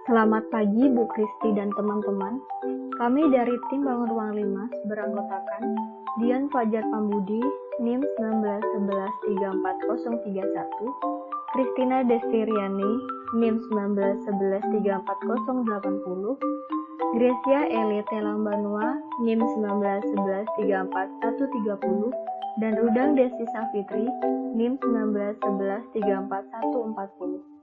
Selamat pagi Bu Kristi dan teman-teman. Kami dari tim Bangun Ruang Limas beranggotakan Dian Fajar Pambudi, NIM 191134031, Kristina Destiriani, NIM 191134080, Gracia Elite Lambanua, NIM 191134130, dan Rudang Desi Safitri, NIM 191134140.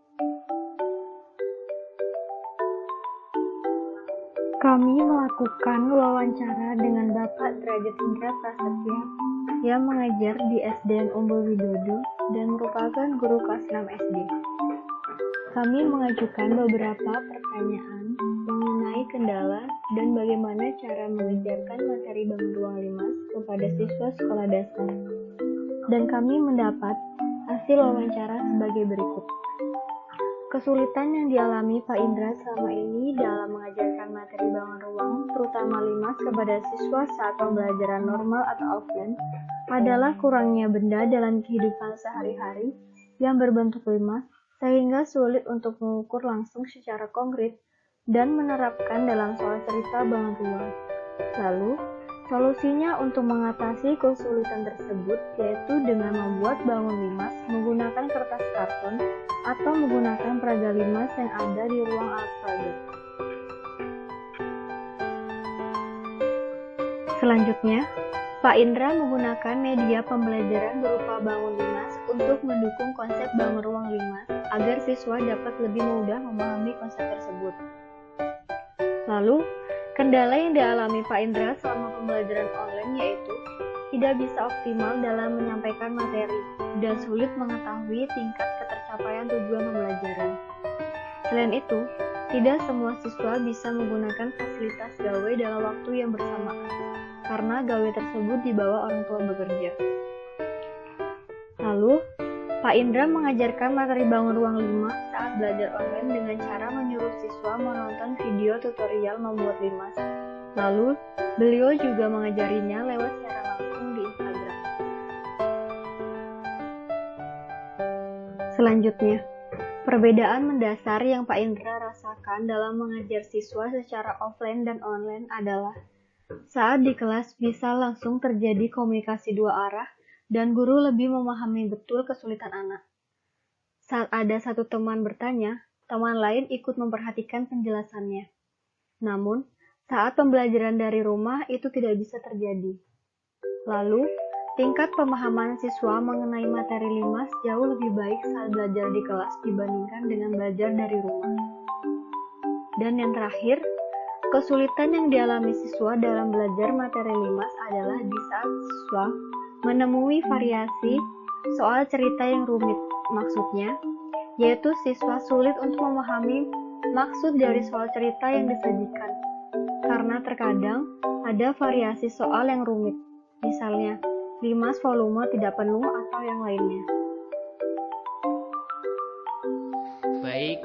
Kami melakukan wawancara dengan Bapak Derajat Indra Prasetya yang mengajar di SDN Umbul Widodo dan merupakan guru kelas 6 SD. Kami mengajukan beberapa pertanyaan mengenai kendala dan bagaimana cara mengajarkan materi Bangun Ruang Limas kepada siswa sekolah dasar. Dan kami mendapat hasil wawancara sebagai berikut. Kesulitan yang dialami Pak Indra selama ini dalam mengajarkan materi Bangun Ruang, terutama Limas kepada siswa saat pembelajaran normal atau offline, adalah kurangnya benda dalam kehidupan sehari-hari yang berbentuk limas, sehingga sulit untuk mengukur langsung secara konkret dan menerapkan dalam soal cerita Bangun Ruang. Lalu, solusinya untuk mengatasi kesulitan tersebut yaitu dengan membuat bangun limas menggunakan kertas karton atau menggunakan peraga limas yang ada di ruang alat peraga. Selanjutnya, Pak Indra menggunakan media pembelajaran berupa bangun limas untuk mendukung konsep bangun ruang limas agar siswa dapat lebih mudah memahami konsep tersebut. Lalu, kendala yang dialami Pak Indra selama pembelajaran online yaitu tidak bisa optimal dalam menyampaikan materi dan sulit mengetahui tingkat ketercapaian tujuan pembelajaran. Selain itu, tidak semua siswa bisa menggunakan fasilitas gawe dalam waktu yang bersamaan karena gawe tersebut dibawa orang tua bekerja. Lalu, Pak Indra mengajarkan materi Bangun Ruang 5 saat belajar online dengan cara menyuruh siswa menonton video tutorial membuat limas. Lalu, beliau juga mengajarinya lewat siaran langsung di Instagram. Selanjutnya, perbedaan mendasar yang Pak Indra rasakan dalam mengajar siswa secara offline dan online adalah saat di kelas bisa langsung terjadi komunikasi dua arah dan guru lebih memahami betul kesulitan anak. Saat ada satu teman bertanya, teman lain ikut memperhatikan penjelasannya. Namun, saat pembelajaran dari rumah itu tidak bisa terjadi. Lalu, tingkat pemahaman siswa mengenai materi limas jauh lebih baik saat belajar di kelas dibandingkan dengan belajar dari rumah. Dan yang terakhir, kesulitan yang dialami siswa dalam belajar materi limas adalah di saat siswa menemui variasi soal cerita yang rumit, maksudnya, yaitu siswa sulit untuk memahami maksud dari soal cerita yang disajikan, karena terkadang ada variasi soal yang rumit, misalnya, limas volume tidak penuh atau yang lainnya. Baik,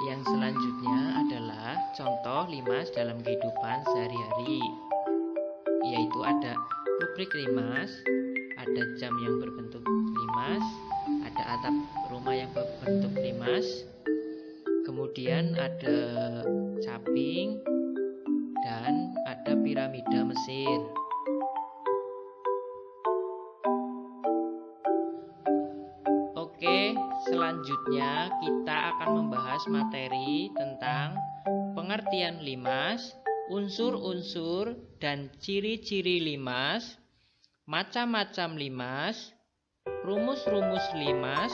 yang selanjutnya adalah contoh limas dalam kehidupan sehari-hari, yaitu ada rubrik limas, ada jam yang berbentuk limas, ada atap rumah yang berbentuk limas, kemudian ada caping, dan ada piramida mesin. Oke, selanjutnya kita akan membahas materi tentang pengertian limas, unsur-unsur dan ciri-ciri limas, macam-macam limas, rumus-rumus limas,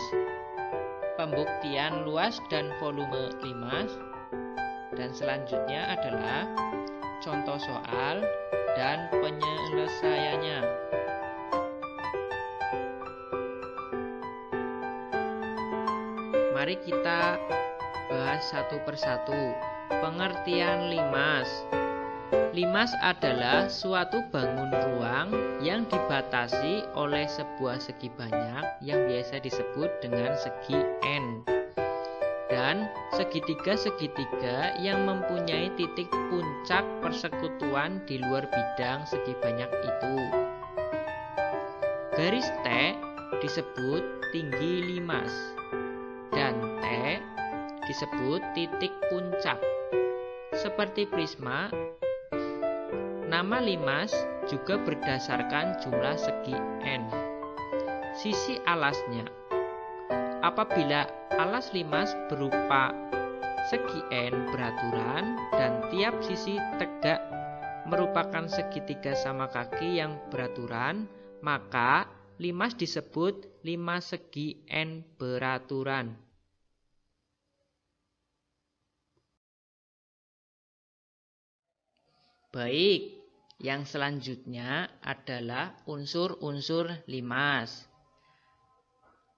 pembuktian luas dan volume limas, dan selanjutnya adalah contoh soal dan penyelesaiannya. Mari kita bahas satu persatu. Pengertian limas. Limas adalah suatu bangun ruang yang dibatasi oleh sebuah segi banyak yang biasa disebut dengan segi N, dan segitiga-segitiga yang mempunyai titik puncak persekutuan di luar bidang segi banyak itu. Garis T disebut tinggi limas dan T disebut titik puncak. Seperti prisma, nama limas juga berdasarkan jumlah segi n. Sisi alasnya. Apabila alas limas berupa segi n beraturan dan tiap sisi tegak merupakan segitiga sama kaki yang beraturan, maka limas disebut limas segi n beraturan. Baik, yang selanjutnya adalah unsur-unsur limas.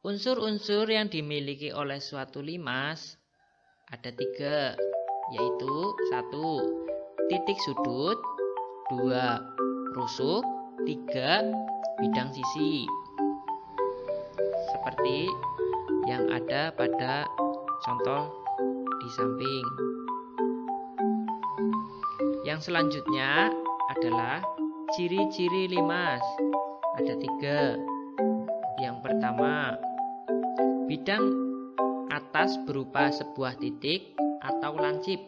Unsur-unsur yang dimiliki oleh suatu limas ada 3, yaitu 1. Titik sudut, 2. Rusuk, 3. Bidang sisi. Seperti yang ada pada contoh di samping. Yang selanjutnya adalah ciri-ciri limas. Ada 3. Yang pertama, bidang atas berupa sebuah titik atau lancip.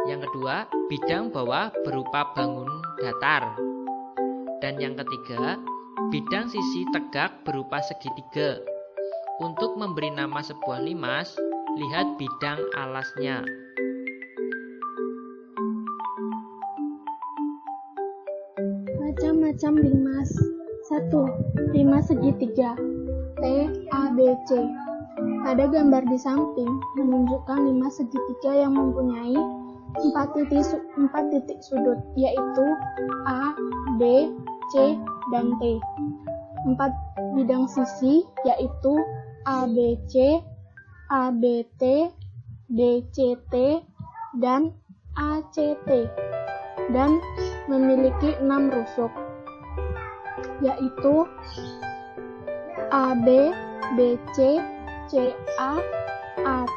Yang kedua, bidang bawah berupa bangun datar. Dan yang ketiga, bidang sisi tegak berupa segitiga. Untuk memberi nama sebuah limas, lihat bidang alasnya. Macam-macam limas. 1. Limas segitiga T, A, B, C. Pada gambar di samping menunjukkan limas segitiga yang mempunyai 4 titik sudut, yaitu A, B, C, dan T. 4 bidang sisi, yaitu A, B, C, A, B, T, D, C, T, dan A, C, T. Dan memiliki 6 rusuk, yaitu A, B, B, C, C, A,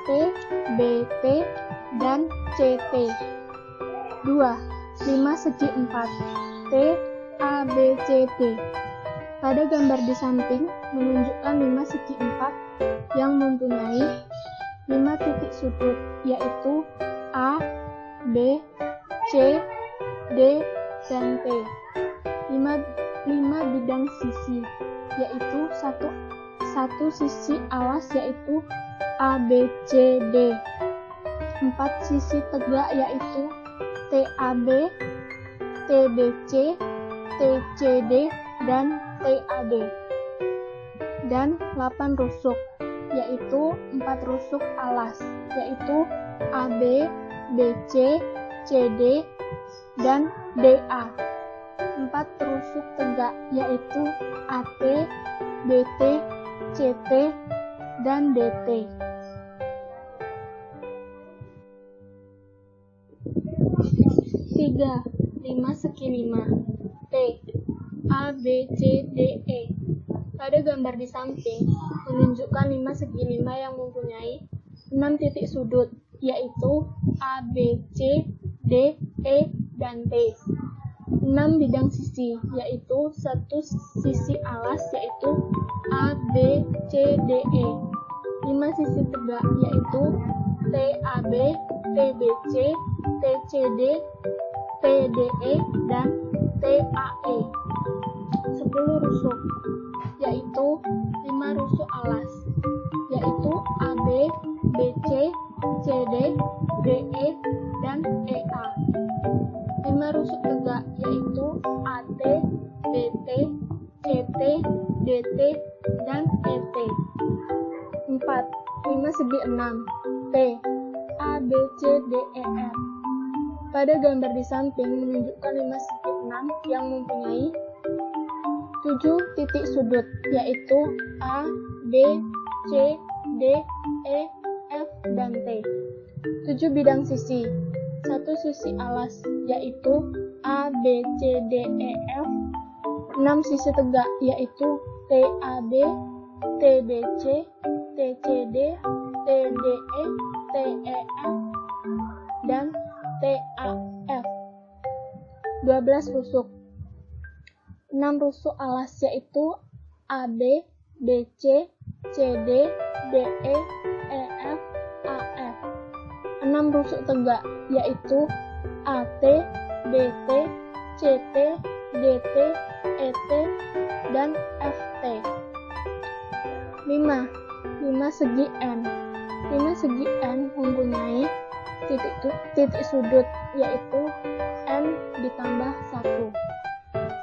T, B, T, dan C, T. 2. Limas segi 4 T, A, B, C, T. Pada gambar di samping menunjukkan limas segi 4 yang mempunyai 5 titik sudut, yaitu A, B, C, D, dan T. 5 bidang sisi, yaitu satu sisi alas, yaitu A, B, C, D. 4 sisi tegak, yaitu T, A, B, T, B, C, T, C, D, dan T, A, D. Dan 8 rusuk, yaitu 4 rusuk alas, yaitu A, B, B, C, C, D, dan D, A. 4 rusuk tegak, yaitu A, T, B, T, C, T, dan D, T. 3. Limas segi 5 T, A, B, C, D, E. Pada gambar di samping menunjukkan limas segi 5 yang mempunyai 6 titik sudut, yaitu A, B, C, D, E, dan T. 6 bidang sisi, yaitu satu sisi alas, yaitu A, B, C, D, E. 5 sisi tegak, yaitu T, A, B, T, B, C, T, C, D, T, D, E, dan T, A, E. 10 rusuk, yaitu 5 rusuk alas, yaitu A, B, B, C, C, D, D, E, dan E, A. 5 rusuk tegak, yaitu A, T, B, T, C, T, D, T, dan E, T. 4. Limas segi 6 T, A, B, C, D, E, F. Pada gambar di samping menunjukkan limas segi 6 yang mempunyai 7 titik sudut, yaitu A, B, C, D, E, F, dan T. 7 bidang sisi, satu sisi alas, yaitu A, B, C, D, E, F. 6 sisi tegak, yaitu T, A, B, T, B, C, T, C, D, T, D, E, T, E, F, dan T, A, F. 12 rusuk, 6 rusuk alas, yaitu A, B, B, C, C, D, D, E, E, F, A, 6 rusuk tegak, yaitu AT, BT, CT, DT, ET, dan FT. 5 segi N. 5 segi N mempunyai titik sudut, yaitu N ditambah 1.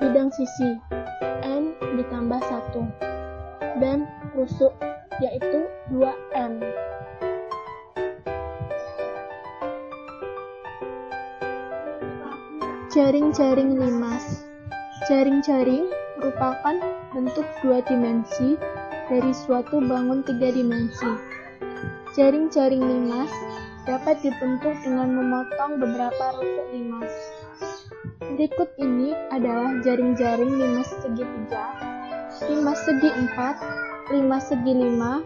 Bidang sisi N ditambah 1. Dan rusuk, yaitu 2N. Jaring-jaring limas. Jaring-jaring merupakan bentuk 2 dimensi dari suatu bangun 3 dimensi. Jaring-jaring limas dapat dibentuk dengan memotong beberapa rusuk limas. Berikut ini adalah jaring-jaring limas segi 3, limas segi 4, limas segi 5,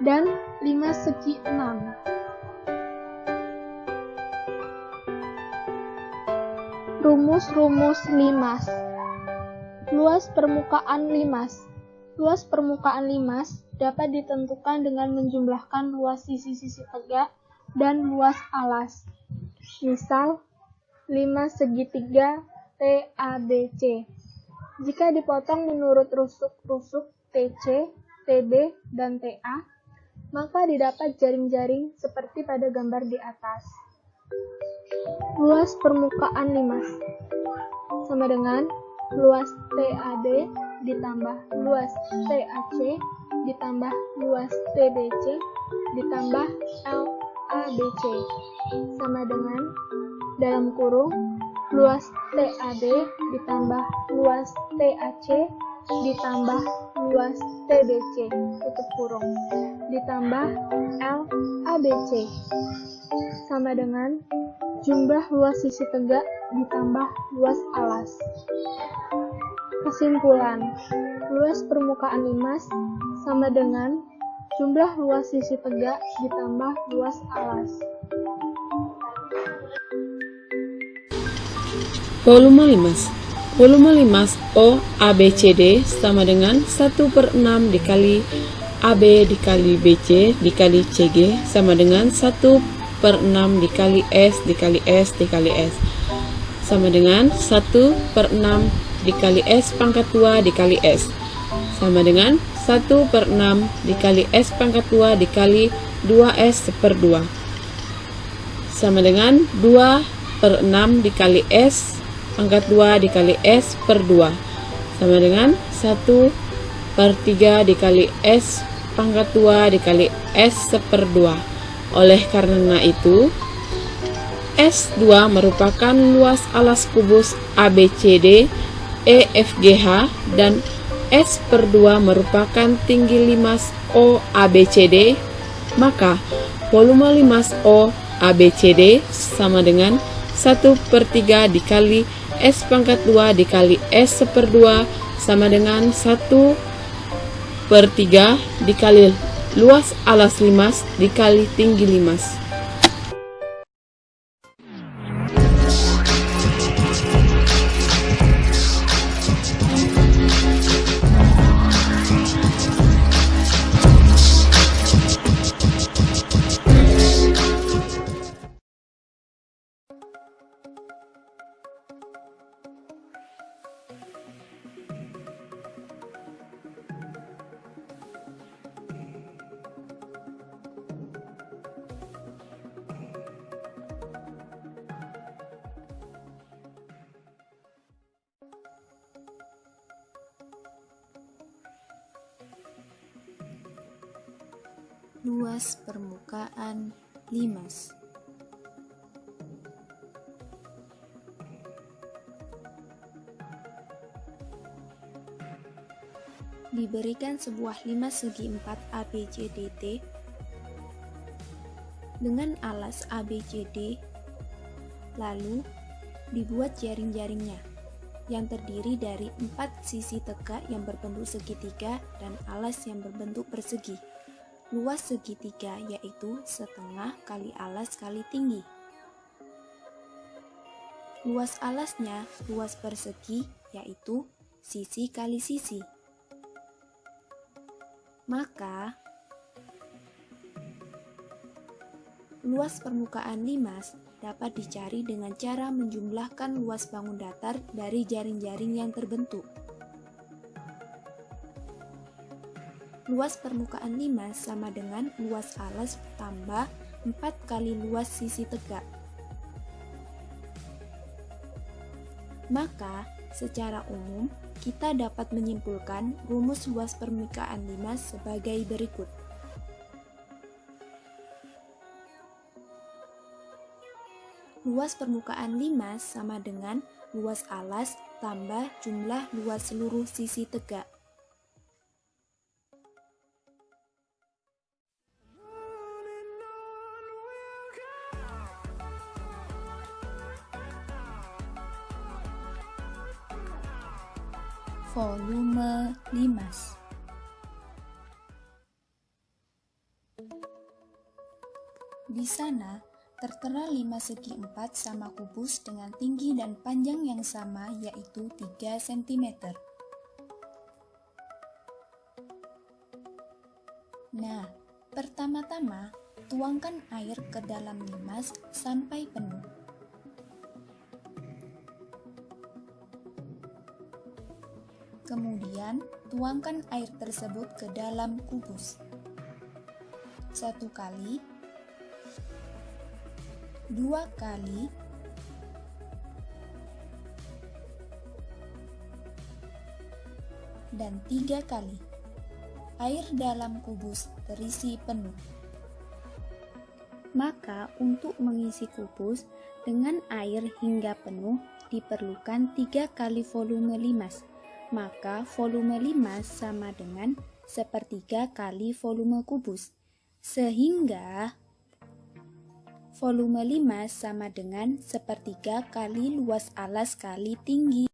dan limas segi 6. Rumus-rumus limas. Luas permukaan limas. Luas permukaan limas dapat ditentukan dengan menjumlahkan luas sisi-sisi tegak dan luas alas. Misal, limas segi 3 TABC. Jika dipotong menurut rusuk-rusuk TC, TB, dan TA, maka didapat jaring-jaring seperti pada gambar di atas. Luas permukaan limas sama dengan luas TAB ditambah luas TAC ditambah luas TBC ditambah LABC sama dengan dalam kurung luas TAB ditambah luas TAC ditambah luas TBC tutup kurung ditambah LABC sama dengan jumlah luas sisi tegak ditambah luas alas. Kesimpulan, luas permukaan limas sama dengan jumlah luas sisi tegak ditambah luas alas. Volume limas. Volume limas OABCD sama dengan 1/6 dikali AB dikali BC dikali CG sama dengan 1/6 dikali S dikali S dikali S sama dengan 1/6 dikali S pangkat 2 dikali S sama dengan 1/6 dikali S pangkat 2 dikali 2S per 2 sama dengan 2/6 dikali S pangkat 2 dikali S per 2 sama dengan 1/3 dikali S pangkat 2 dikali S per 2. Oleh karena itu, S2 merupakan luas alas kubus ABCD EFGH dan S per 2 merupakan tinggi limas OABCD, maka volume limas OABCD sama dengan 1/3 dikali S pangkat 2 dikali S per 2 sama dengan 1/3 dikali luas alas limas dikali tinggi limas. Luas permukaan limas. Diberikan sebuah limas segi 4 ABCDT dengan alas ABCD, lalu dibuat jaring-jaringnya yang terdiri dari 4 sisi tegak yang berbentuk segitiga dan alas yang berbentuk persegi. Luas segitiga yaitu setengah kali alas kali tinggi. Luas alasnya luas persegi yaitu sisi kali sisi. Maka Luas permukaan limas dapat dicari dengan cara menjumlahkan luas bangun datar dari jaring-jaring yang terbentuk. Luas permukaan limas sama dengan luas alas tambah 4 kali luas sisi tegak. Maka, secara umum, kita dapat menyimpulkan rumus luas permukaan limas sebagai berikut. Luas permukaan limas sama dengan luas alas tambah jumlah luas seluruh sisi tegak. Volume limas. Di sana tertera 5 segi 4 sama kubus dengan tinggi dan panjang yang sama, yaitu 3 cm. Nah, pertama-tama tuangkan air ke dalam limas sampai penuh. Kemudian, tuangkan air tersebut ke dalam kubus. 1 kali, 2 kali, dan 3 kali. Air dalam kubus terisi penuh. Maka, untuk mengisi kubus dengan air hingga penuh diperlukan 3 kali volume limas. Maka volume limas sama dengan 1/3 kali volume kubus, sehingga volume limas sama dengan 1/3 kali luas alas kali tinggi.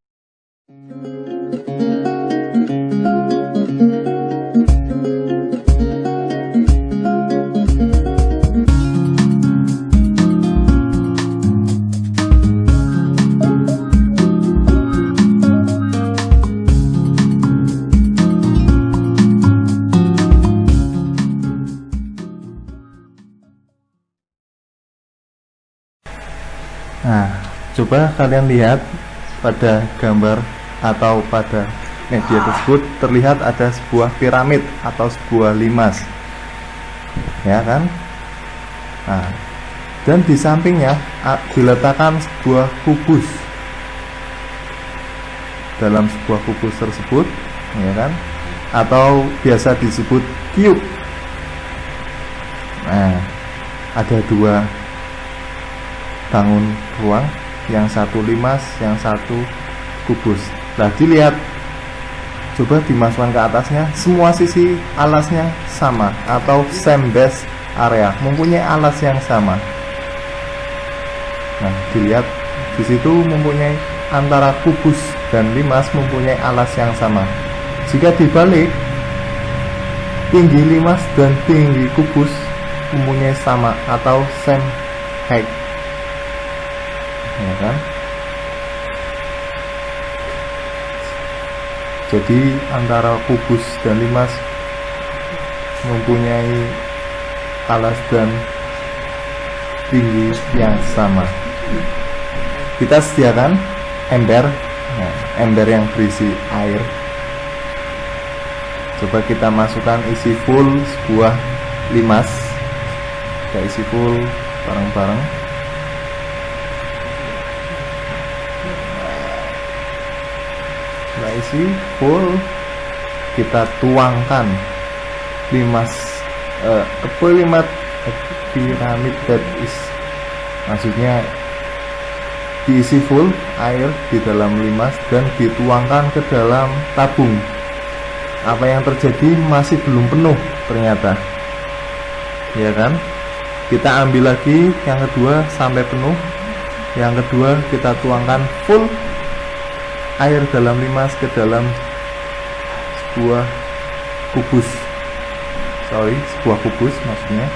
Nah, coba kalian lihat pada gambar atau pada media tersebut terlihat ada sebuah piramid atau sebuah limas, ya kan? Nah, dan di sampingnya diletakkan sebuah kubus. Dalam sebuah kubus tersebut, ya kan? Atau biasa disebut cube. Nah, ada 2 bangun ruang, yang satu limas, yang satu kubus. Nah, dilihat, coba dimasukkan ke atasnya, semua sisi alasnya sama atau same base area, mempunyai alas yang sama. Nah, dilihat di situ mempunyai antara kubus dan limas mempunyai alas yang sama. Jika dibalik, tinggi limas dan tinggi kubus mempunyai sama atau same height, ya kan? Jadi antara kubus dan limas mempunyai alas dan tinggi yang sama. Kita sediakan ember, ember yang berisi air. Coba kita masukkan isi full sebuah limas. Kita isi full bareng-bareng. Setelah isi full, kita tuangkan limas piramid that is, maksudnya diisi full air di dalam limas dan dituangkan ke dalam tabung. Apa yang terjadi, masih belum penuh ternyata, ya kan? Kita ambil lagi yang kedua sampai penuh. Yang kedua kita tuangkan full air dalam limas ke dalam sebuah kubus, sebuah kubus maksudnya.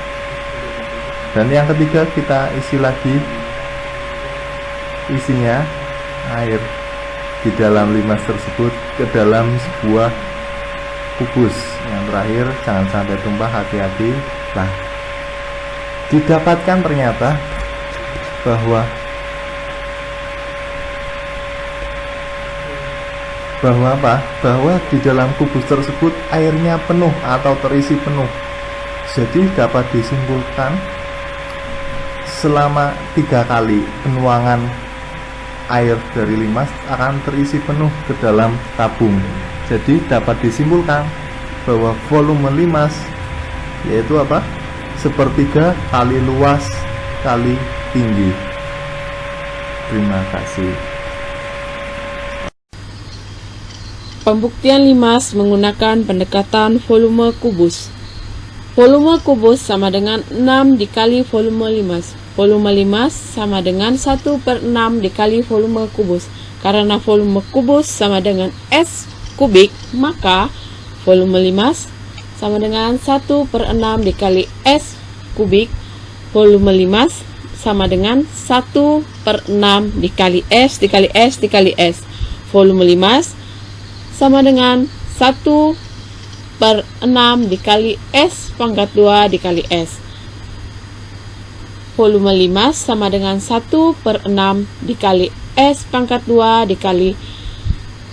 Dan yang ketiga kita isi lagi isinya air di dalam limas tersebut ke dalam sebuah kubus. Yang terakhir jangan sampai tumpah, hati-hati lah. didapatkan ternyata bahwa di dalam kubus tersebut airnya penuh atau terisi penuh. Jadi dapat disimpulkan selama 3 kali penuangan air dari limas akan terisi penuh ke dalam tabung. Jadi dapat disimpulkan bahwa volume limas yaitu sepertiga kali luas kali tinggi. Terima kasih. Pembuktian limas menggunakan pendekatan volume kubus. Volume kubus sama dengan 6 dikali volume limas. Volume limas sama dengan 1/6 dikali volume kubus. Karena volume kubus sama dengan S kubik, maka volume limas sama dengan 1/6 dikali S kubik. Volume limas sama dengan 1/6 dikali S dikali S dikali S. Volume limas sama dengan 1/6 dikali S pangkat 2 dikali S. Volume limas sama dengan 1/6 dikali S pangkat 2 dikali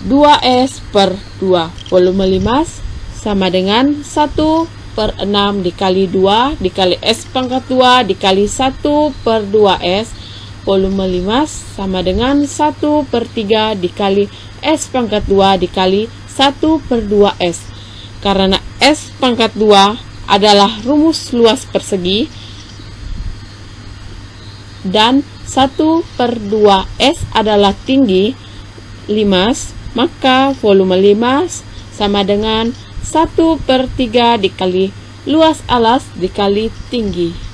2S per 2. Volume limas sama dengan 1/6 dikali 2 dikali S pangkat 2 dikali 1/2S. Volume limas sama dengan 1/3 dikali S pangkat 2 dikali 1/2S. Karena S pangkat 2 adalah rumus luas persegi dan 1/2S adalah tinggi limas, maka volume limas sama dengan 1/3 dikali luas alas dikali tinggi.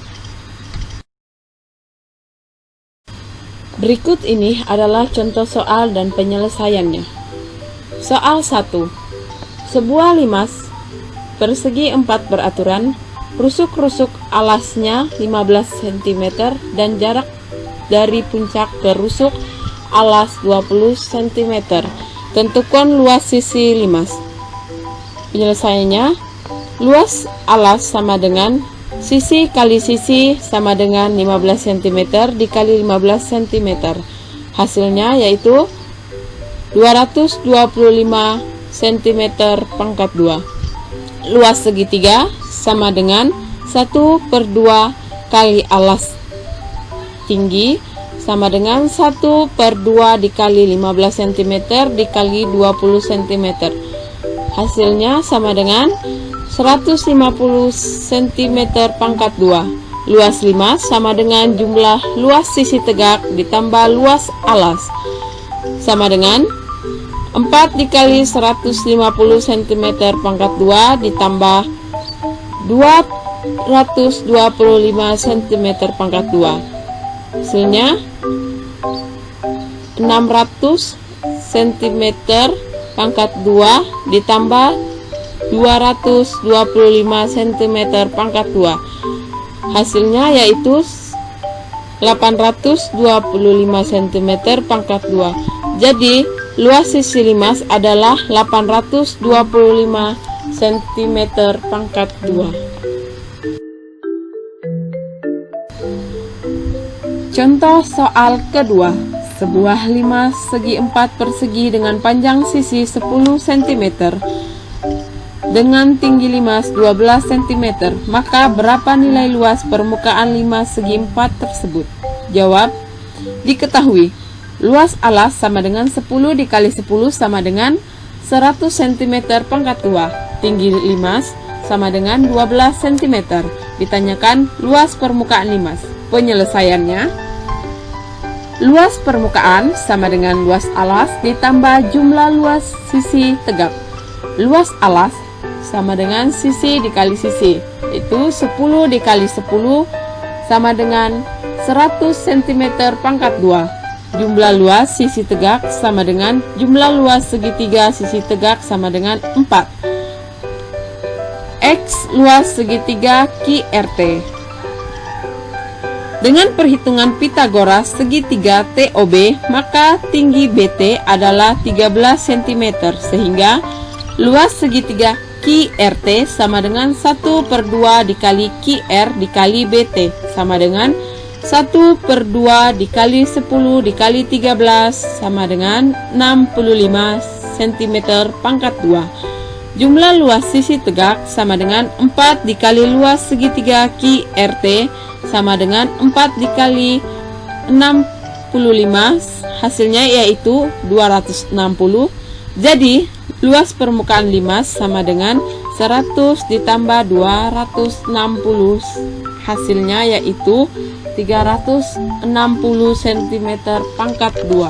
Berikut ini adalah contoh soal dan penyelesaiannya. Soal 1. Sebuah limas persegi 4 beraturan, rusuk-rusuk alasnya 15 cm dan jarak dari puncak ke rusuk alas 20 cm. Tentukan luas sisi limas. Penyelesaiannya, luas alas sama dengan sisi kali sisi sama dengan 15 cm dikali 15 cm. Hasilnya yaitu 225 cm pangkat 2. Luas segitiga sama dengan 1/2 kali alas. Tinggi sama dengan 1/2 dikali 15 cm dikali 20 cm. Hasilnya sama dengan 150 cm pangkat 2. Luas limas sama dengan jumlah luas sisi tegak ditambah luas alas, sama dengan 4 dikali 150 cm pangkat 2 ditambah 225 cm pangkat 2. Hasilnya 600 cm pangkat 2 ditambah 225 cm pangkat 2. Hasilnya yaitu 825 cm pangkat 2. Jadi luas sisi limas adalah 825 cm pangkat 2. Contoh soal kedua. Sebuah limas segi 4 persegi dengan panjang sisi 10 cm dengan tinggi limas 12 cm. Maka berapa nilai luas permukaan limas segi 4 tersebut? Jawab. Diketahui luas alas sama dengan 10 dikali 10 sama dengan 100 cm pangkat 2. Tinggi limas sama dengan 12 cm. Ditanyakan luas permukaan limas. Penyelesaiannya, luas permukaan sama dengan luas alas ditambah jumlah luas sisi tegak. Luas alas sama dengan sisi dikali sisi, itu 10 dikali 10 sama dengan 100 cm pangkat 2. Jumlah luas sisi tegak sama dengan jumlah luas segitiga sisi tegak sama dengan 4. X luas segitiga QRT. Dengan perhitungan Pitagoras segitiga TOB, maka tinggi BT adalah 13 cm, sehingga luas segitiga QRT sama dengan 1/2 dikali QR dikali BT, sama dengan 1/2 dikali 10 dikali 13 sama dengan 65 cm pangkat 2. Jumlah luas sisi tegak sama dengan 4 dikali luas segitiga QRT sama dengan 4 dikali 65, hasilnya yaitu 260. Jadi luas permukaan limas sama dengan 100 ditambah 260, hasilnya yaitu 360 cm pangkat 2.